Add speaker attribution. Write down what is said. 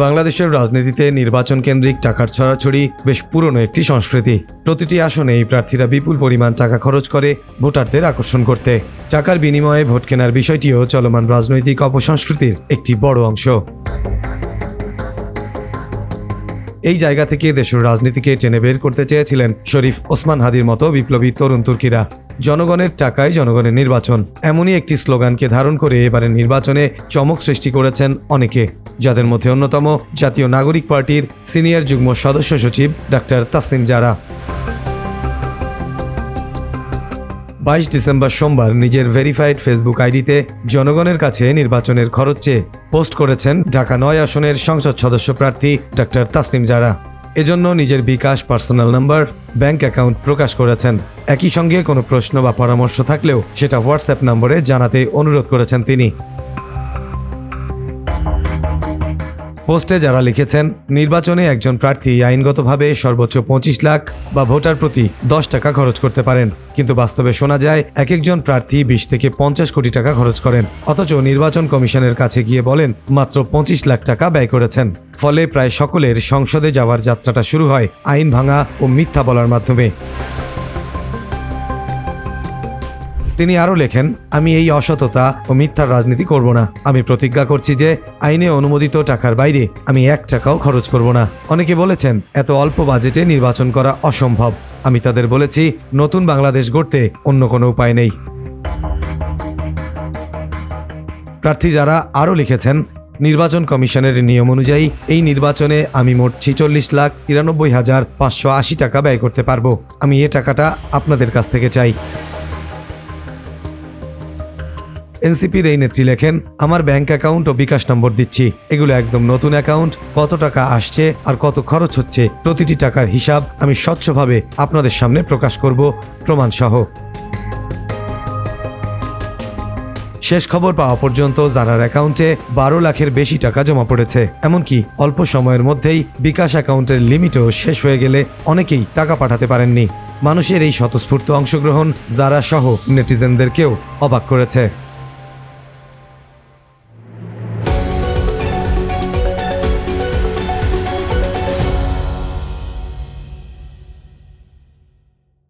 Speaker 1: বাংলাদেশের রাজনীতিতে নির্বাচন কেন্দ্রিক টাকার ছড়াছড়ি বেশ পুরনো একটি সংস্কৃতি। প্রতিটি আসনে এই প্রার্থীরা বিপুল পরিমাণ টাকা খরচ করে ভোটারদের আকর্ষণ করতে। টাকার বিনিময়ে ভোট কেনার বিষয়টিও চলমান রাজনৈতিক অপসংস্কৃতির একটি বড় অংশ। এই জায়গা থেকে দেশের রাজনীতিকে টেনে বের করতে চেয়েছিলেন শরীফ ওসমান হাদির মতো বিপ্লবী তরুণ তুর্কিরা। জনগণের টাকায় জনগণের নির্বাচন, এমনই একটি স্লোগানকে ধারণ করে এবারের নির্বাচনে চমক সৃষ্টি করেছেন অনেকে, যাদের মধ্যে অন্যতম জাতীয় নাগরিক পার্টির সিনিয়র যুগ্ম সদস্য সচিব ডাক্তার তাসনিম জারা। 22 ডিসেম্বর সোমবার নিজের ভেরিফাইড ফেসবুক আইডিতে জনগণের কাছে নির্বাচনের খরচ চেয়ে পোস্ট করেছেন ঢাকা 9 আসনের সংসদ সদস্য প্রার্থী ডাক্তার তাসনিম জারা। এজন্য নিজের বিকাশ পার্সোনাল নাম্বার, ব্যাংক অ্যাকাউন্ট প্রকাশ করেছেন। একই সঙ্গে কোনো প্রশ্ন বা পরামর্শ থাকলেও সেটা হোয়াটসঅ্যাপ নম্বরে জানাতে অনুরোধ করেছেন তিনি। পোস্টে যারা লিখেছেন, নির্বাচনে একজন প্রার্থী আইনগতভাবে সর্বোচ্চ 25 লাখ বা ভোটার প্রতি 10 টাকা খরচ করতে পারেন, কিন্তু বাস্তবে শোনা যায় এক একজন প্রার্থী 20 থেকে 50 কোটি টাকা খরচ করেন, অথচ নির্বাচন কমিশনের কাছে গিয়ে বলেন মাত্র 25 লাখ টাকা ব্যয় করেছেন। ফলে প্রায় সকলের সংসদে যাওয়ার যাত্রাটা শুরু হয় আইন ভাঙা ও মিথ্যা বলার মাধ্যমে। তিনি আরও লেখেন, আমি এই অসততা ও মিথ্যার রাজনীতি করব না। আমি প্রতিজ্ঞা করছি যে আইনে অনুমোদিত টাকার বাইরে আমি 1 টাকাও খরচ করব না। অনেকে বলেছেন এত অল্প বাজেটে নির্বাচন করা অসম্ভব। আমি তাদের বলেছি, নতুন বাংলাদেশ গড়তে অন্য কোনো উপায় নেই। প্রার্থী যারা আরও লিখেছেন, নির্বাচন কমিশনের নিয়ম অনুযায়ী এই নির্বাচনে আমি মোট 46,93,580 টাকা ব্যয় করতে পারবো। আমি এ টাকাটা আপনাদের কাছ থেকে চাই। এনসিপির এই নেত্রী লেখেন, আমার ব্যাংক অ্যাকাউন্ট ও বিকাশ নম্বর দিচ্ছি। এগুলো একদম নতুন অ্যাকাউন্ট। কত টাকা আসছে আর কত খরচ হচ্ছে প্রতিটি টাকার হিসাব আমি স্বচ্ছভাবে আপনাদের সামনে প্রকাশ করব, প্রমাণসহ। শেষ খবর পাওয়া পর্যন্ত জারার অ্যাকাউন্টে 12 লাখের বেশি টাকা জমা পড়েছে। এমনকি অল্প সময়ের মধ্যেই বিকাশ অ্যাকাউন্টের লিমিটও শেষ হয়ে গেলে অনেকেই টাকা পাঠাতে পারেননি। মানুষের এই স্বতঃস্ফূর্ত অংশগ্রহণ জারা সহ নেটিজেনদেরকেও অবাক করেছে।